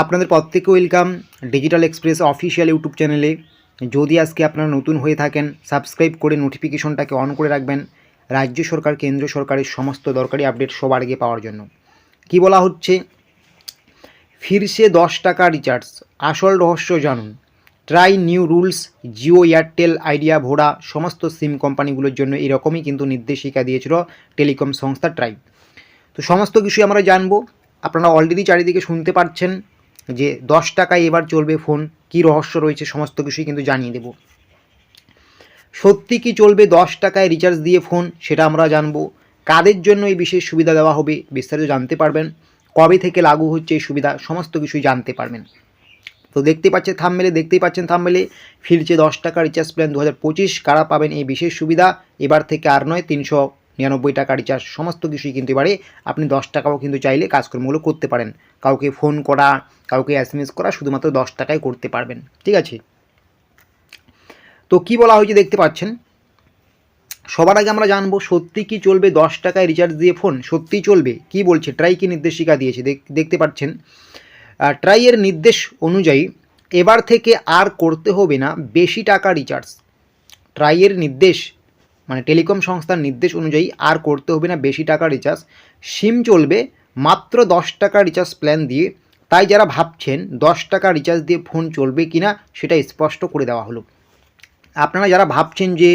আপনাদের প্রত্যেককে welcome digital express official YouTube চ্যানেলে। যদি আজকে আপনারা নতুন হয়ে থাকেন, সাবস্ক্রাইব করে নোটিফিকেশনটাকে অন করে রাখবেন রাজ্য সরকার কেন্দ্র সরকারের সমস্ত দরকারি আপডেট সবার আগে পাওয়ার জন্য। কি বলা হচ্ছে, ফিরছে 10 টাকা রিচার্জ, আসল রহস্য জানুন। Try new rules. Jio, Airtel, idea, Voda সমস্ত সিম কোম্পানিগুলোর জন্য এরকমই কিন্তু নির্দেশিকা দিয়েছিল টেলিকম সংস্থা ট্রাই। তো সমস্ত কিছুই আমরা জানবো। আপনারা অলরেডি চারিদিকে শুনতে পাচ্ছেন যে 10 টাকায় এবার চলবে ফোন, কী রহস্য রয়েছে সমস্ত কিছুই কিন্তু জানিয়ে দেব। সত্যি কি চলবে 10 টাকায় রিচার্জ দিয়ে ফোন, সেটা আমরা জানবো। কাদের জন্য এই বিশেষ সুবিধা দেওয়া হবে বিস্তারিত জানতে পারবেন। কবে থেকে লাগু হচ্ছে এই সুবিধা সমস্ত কিছুই জানতে পারবেন। তো দেখতেই পাচ্ছেন থাম্বনেলে ফিরছে 10 টাকা রিচার্জ প্ল্যান 2025। কারা পাবেন এই বিশেষ সুবিধা? এবার থেকে আর নয় 399 টাকা রিচার্জ, সমস্ত কিছুই কিন্তু এবারে আপনি 10 টাকাও কিন্তু চাইলে কাজকর্মগুলো করতে পারেন। কাউকে ফোন করা, কাউকে SMS করা শুধুমাত্র 10 টাকায় করতে পারবেন, ঠিক আছে? তো কি বলা হয়েছে দেখতে পাচ্ছেন। সবার আগে আমরা জানবো সত্যি কি চলবে 10 টাকায় রিচার্জ দিয়ে ফোন, সত্যিই চলবে? কি বলছে ট্রাই, কি নির্দেশিকা দিয়েছে দেখতে পাচ্ছেন। ট্রাইয়ের নির্দেশ অনুযায়ী এবার থেকে আর করতে হবে না বেশি টাকা রিচার্জ। ট্রাইয়ের নির্দেশ মানে টেলিকম সংস্থার নির্দেশ অনুযায়ী আর করতে হবে না বেশি টাকা রিচার্জ। সিম চলবে মাত্র 10 টাকা রিচার্জ প্ল্যান দিয়ে। তাই যারা ভাবছেন 10 টাকা রিচার্জ দিয়ে ফোন চলবে কি না সেটা স্পষ্ট করে দেওয়া হলো। আপনারা যারা ভাবছেন যে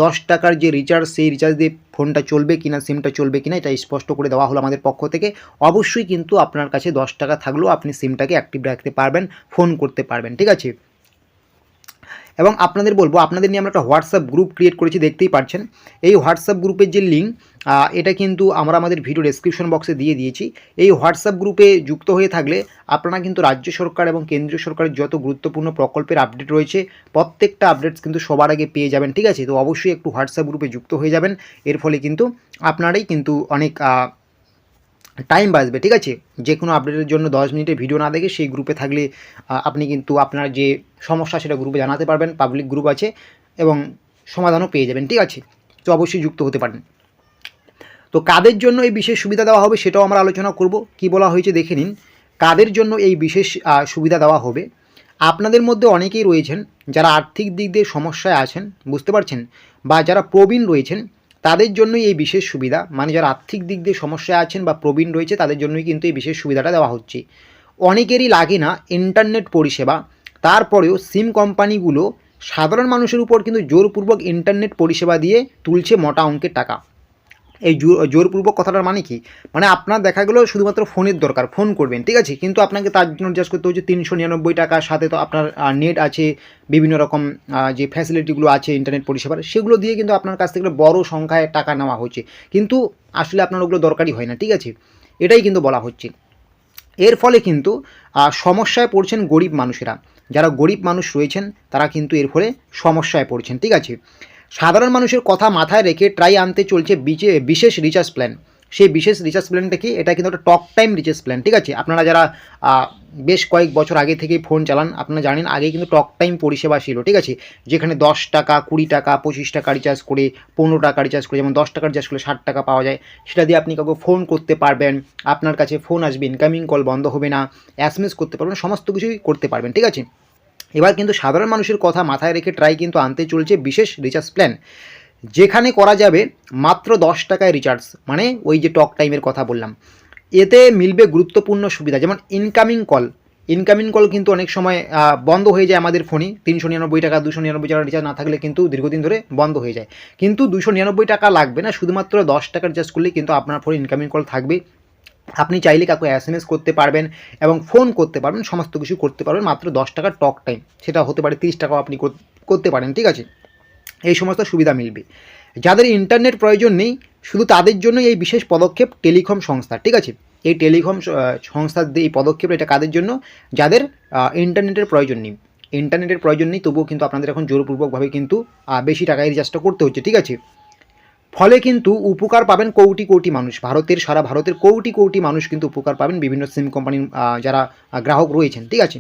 10 টাকার যে রিচার্জ, সেই রিচার্জ দিয়ে ফোনটা চলবে কিনা, সিমটা চলবে কিনা, এটা স্পষ্ট করে দেওয়া হলো আমাদের পক্ষ থেকে। অবশ্যই কিন্তু আপনার কাছে 10 টাকা থাকলেও আপনি সিমটাকে অ্যাক্টিভ রাখতে পারবেন, ফোন করতে পারবেন, ঠিক আছে? এবং আপনাদের বলবো, আপনাদের নিয়ে আমরা একটা হোয়াটসঅ্যাপ গ্রুপ ক্রিয়েট করেছি, দেখতেই পাচ্ছেন। এই হোয়াটসঅ্যাপ গ্রুপের যে লিঙ্ক, এটা কিন্তু আমরা আমাদের ভিডিও ডেসক্রিপশন বক্সে দিয়ে দিয়েছি। এই হোয়াটসঅ্যাপ গ্রুপে যুক্ত হয়ে থাকলে আপনারা কিন্তু রাজ্য সরকার এবং কেন্দ্রীয় সরকারের যত গুরুত্বপূর্ণ প্রকল্পের আপডেট রয়েছে প্রত্যেকটা আপডেটস কিন্তু সবার আগে পেয়ে যাবেন, ঠিক আছে? তো অবশ্যই একটু হোয়াটসঅ্যাপ গ্রুপে যুক্ত হয়ে যাবেন। এর ফলে কিন্তু আপনারাই কিন্তু অনেক টাইম বাঁচবে, ঠিক আছে? যে কোনো আপডেটের জন্য 10 মিনিটের ভিডিও না দেখে সেই গ্রুপে থাকলে আপনি কিন্তু আপনার যে সমস্যা সেটা গ্রুপে জানাতে পারবেন। পাবলিক গ্রুপ আছে এবং সমাধানও পেয়ে যাবেন, ঠিক আছে? তো অবশ্যই যুক্ত হতে পারেন। তো কাদের জন্য এই বিশেষ সুবিধা দেওয়া হবে সেটাও আমরা আলোচনা করব। কি বলা হয়েছে দেখে নিন। কাদের জন্য এই বিশেষ সুবিধা দেওয়া হবে? আপনাদের মধ্যে অনেকেই রয়েছেন যারা আর্থিক দিক দিয়ে সমস্যায় আছেন, বুঝতে পারছেন, বা যারা প্রবীণ রয়েছেন তাদের জন্যই এই বিশেষ সুবিধা। মানে যারা আর্থিক দিক দিয়ে সমস্যায় আছেন বা প্রবীণ রয়েছে তাদের জন্যই কিন্তু এই বিশেষ সুবিধাটা দেওয়া হচ্ছে। অনেকেরই লাগে না ইন্টারনেট পরিষেবা, তারপরেও সিম কোম্পানিগুলো সাধারণ মানুষের উপর কিন্তু জোরপূর্বক ইন্টারনেট পরিষেবা দিয়ে তুলছে মোটা অঙ্কের টাকা। এই জোরপূর্বক কথাটার মানে কি? মানে আপনার দেখা গেলো শুধুমাত্র ফোনের দরকার, ফোন করবেন, ঠিক আছে? কিন্তু আপনাকে তার জন্য রিচার্জ করতে হচ্ছে 399 টাকা, সাথে তো আপনার নেট আছে, বিভিন্ন রকম যে ফ্যাসিলিটিগুলো আছে ইন্টারনেট পরিষেবার, সেগুলো দিয়ে কিন্তু আপনার কাছ থেকে বড় সংখ্যায় টাকা নেওয়া হচ্ছে। কিন্তু আসলে আপনার ওগুলো দরকারই হয় না, ঠিক আছে? এটাই কিন্তু বলা হচ্ছে। এর ফলে কিন্তু সমস্যায় পড়ছেন গরিব মানুষেরা। যারা গরিব মানুষ রয়েছেন তারা কিন্তু এর ফলে সমস্যায় পড়ছেন, ঠিক আছে? সাধারণ মানুষের কথা মাথায় রেখে ট্রাই আনতে চলছে বিশেষ রিচার্জ প্ল্যান। সেই বিশেষ রিচার্জ প্ল্যানটা কি? এটা কিন্তু একটা টক টাইম রিচার্জ প্ল্যান, ঠিক আছে? আপনারা যারা বেশ কয়েক বছর আগে থেকেই ফোন চালান আপনারা জানেন আগে কিন্তু টক টাইম পরিষেবা ছিল, ঠিক আছে? যেখানে 10 টাকা, 20 টাকা, 25 টাকা রিচার্জ করে, 15 টাকা রিচার্জ করে, যেমন 10 টাকা রিচার্জ করলে 60 টাকা পাওয়া যায়। সেটা দিয়ে আপনি কাউকে ফোন করতে পারবেন, আপনার কাছে ফোন আসবে, ইনকামিং কল বন্ধ হবে না, SMS করতে পারবেন, সমস্ত কিছুই করতে পারবেন, ঠিক আছে? এবার কিন্তু সাধারণ মানুষের কথা মাথায় রেখে ট্রাই কিন্তু আনতে চলছে বিশেষ রিচার্জ প্ল্যান, যেখানে করা যাবে মাত্র 10 টাকায় রিচার্জ। মানে ওই যে টক টাইমের কথা বললাম, এতে মিলবে গুরুত্বপূর্ণ সুবিধা, যেমন ইনকামিং কল কিন্তু অনেক সময় বন্ধ হয়ে যায় আমাদের ফোনে। 399 টাকা, 299 টাকা রিচার্জ না থাকলে কিন্তু দীর্ঘদিন ধরে বন্ধ হয়ে যায়। কিন্তু 299 টাকা লাগবে না, শুধুমাত্র 10 টাকা রিচার্জ করলে কিন্তু আপনার ফোনে ইনকামিং কল থাকবে। আপনি চাইলে কাউকে SMS করতে পারবেন এবং ফোন করতে পারবেন, সমস্ত কিছু করতে পারবেন মাত্র 10 টাকার টক টাইম। সেটা হতে পারে 30 টাকাও আপনি করতে পারেন, ঠিক আছে? এই সমস্ত সুবিধা মিলবে। যাদের ইন্টারনেট প্রয়োজন নেই শুধু তাদের জন্য এই বিশেষ পদক্ষেপ টেলিকম সংস্থা, ঠিক আছে? এই টেলিকম সংস্থার এই পদক্ষেপ, এটা কাদের জন্য? যাদের ইন্টারনেটের প্রয়োজন নেই তবুও কিন্তু আপনাদের এখন জোরপূর্বকভাবে কিন্তু বেশি টাকায় রিচার্জটা করতে হচ্ছে, ঠিক আছে? ফলে কিন্তু উপকার পাবেন কোটি কোটি মানুষ, সারা ভারতের কোটি মানুষ কিন্তু উপকার পাবেন, বিভিন্ন সিম কোম্পানির যারা গ্রাহক রয়েছেন, ঠিক আছে?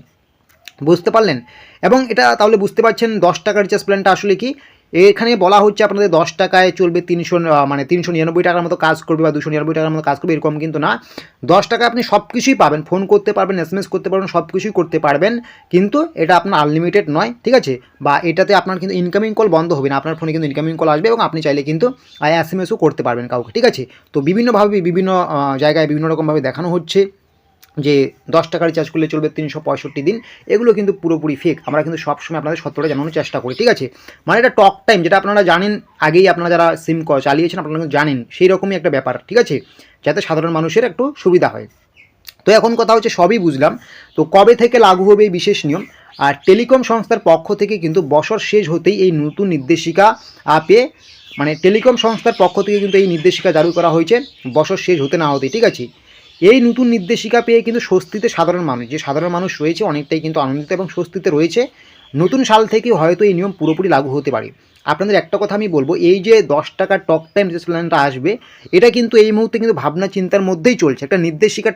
বুঝতে পারলেন? এবং এটা তাহলে বুঝতে পারছেন 10 টাকার রিচার্জ প্ল্যানটা আসলে কি। এখানে বলা হচ্ছে আপনাদের 10 টাকায় চলবে 399 টাকার মতো কাজ করবে বা 299 টাকার মতো কাজ করবে, এরকম কিন্তু না। 10 টাকা আপনি সব কিছুই পাবেন, ফোন করতে পারবেন, SMS করতে পারবেন, সব কিছুই করতে পারবেন, কিন্তু এটা আপনার আনলিমিটেড নয়, ঠিক আছে। বা এটাতে আপনার কিন্তু ইনকামিং কল বন্ধ হবে না, আপনার ফোনে কিন্তু ইনকামিং কল আসবে এবং আপনি চাইলে কিন্তু SMS-ও করতে পারবেন কাউকে, ঠিক আছে। তো বিভিন্নভাবে বিভিন্ন জায়গায় বিভিন্ন রকমভাবে দেখানো হচ্ছে যে 10 টাকা রিচার্জ করলে চলবে 365 দিন, এগুলো কিন্তু পুরোপুরি ফেক। আমরা কিন্তু সবসময় আপনাদের সত্যটা জানানোর চেষ্টা করি, ঠিক আছে। মানে এটা টক টাইম, যেটা আপনারা জানেন আগেই, আপনারা যারা সিম চালিয়েছেন আপনারা কিন্তু জানেন, সেই রকমই একটা ব্যাপার, ঠিক আছে, যাতে সাধারণ মানুষের একটু সুবিধা হয়। তো এখন কথা হচ্ছে সবই বুঝলাম, তো কবে থেকে লাগু হবে এই বিশেষ নিয়ম? আর টেলিকম সংস্থার পক্ষ থেকে কিন্তু বছর শেষ হতেই এই নতুন নির্দেশিকা পেয়ে, মানে টেলিকম সংস্থার পক্ষ থেকে কিন্তু এই নির্দেশিকা জারি করা হয়েছে বছর শেষ হতে না হতেই, ঠিক আছে। এই নতুন নির্দেশিকা পেয়ে কিন্তু স্বস্তিতে সাধারণ মানুষ, যে সাধারণ মানুষ রয়েছে অনেকটাই কিন্তু আনন্দিত এবং স্বস্তিতে রয়েছে। নতুন সাল থেকে হয়তো এই নিয়ম পুরোপুরি লাগু হতে পারে। আপনাদের একটা কথা আমি বলবো, এই যে 10 টাকার টক টাইম রিচার্জ প্ল্যানটা আসবে, এটা কিন্তু এই মুহূর্তে কিন্তু ভাবনা চিন্তার মধ্যেই চলছে। একটা নির্দেশিকা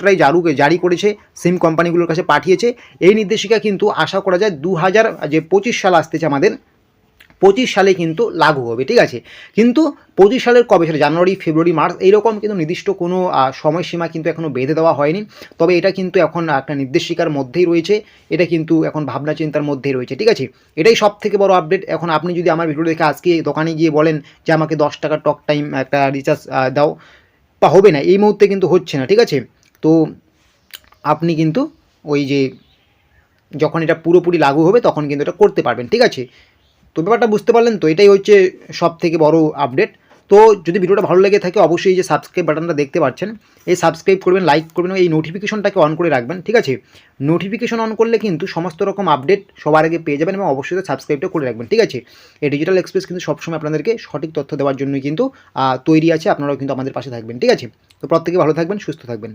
জারি করেছে, সিম কোম্পানিগুলোর কাছে পাঠিয়েছে। এই নির্দেশিকা কিন্তু আশা করা যায় 2025 সাল আসতেছে আমাদের, 25 সালে কিন্তু লাগু হবে, ঠিক আছে। কিন্তু 25 সালের কবে, সেটা জানুয়ারি, ফেব্রুয়ারি, মার্চ, এইরকম কিন্তু নির্দিষ্ট কোনো সময়সীমা কিন্তু এখনও বেঁধে দেওয়া হয়নি। তবে এটা কিন্তু এখন একটা নির্দেশিকার মধ্যেই রয়েছে, এটা কিন্তু এখন ভাবনা চিন্তার মধ্যেই রয়েছে, ঠিক আছে। এটাই সব থেকে বড় আপডেট। এখন আপনি যদি আমার ভিডিও দেখে আজকে দোকানে গিয়ে বলেন যে আমাকে 10 টাকার টক টাইম একটা রিচার্জ দাও, বা হবে না, এই মুহূর্তে কিন্তু হচ্ছে না, ঠিক আছে। তো আপনি কিন্তু ওই যে যখন এটা পুরোপুরি লাগু হবে তখন কিন্তু এটা করতে পারবেন, ঠিক আছে। তো ব্যাপারটা বুঝতে পারলেন তো, এটাই হচ্ছে সব থেকে বড় আপডেট। তো যদি ভিডিওটা ভালো লেগে থাকে অবশ্যই এই যে সাবস্ক্রাইব বাটনটা দেখতে পাচ্ছেন, এই সাবস্ক্রাইব করবেন, লাইক করবেন, এই নোটিফিকেশনটাকে অন করে রাখবেন, ঠিক আছে। নোটিফিকেশন অন করলে কিন্তু সমস্ত রকম আপডেট সবার আগে পেয়ে যাবেন এবং অবশ্যই সাবস্ক্রাইবটা করে রাখবেন, ঠিক আছে। এই ডিজিটাল এক্সপ্রেস কিন্তু সবসময় আপনাদেরকে সঠিক তথ্য দেওয়ার জন্যই কিন্তু তৈরি আছে, আপনারাও কিন্তু আমাদের পাশে থাকবেন, ঠিক আছে। তো প্রত্যেকে ভালো থাকবেন, সুস্থ থাকবেন।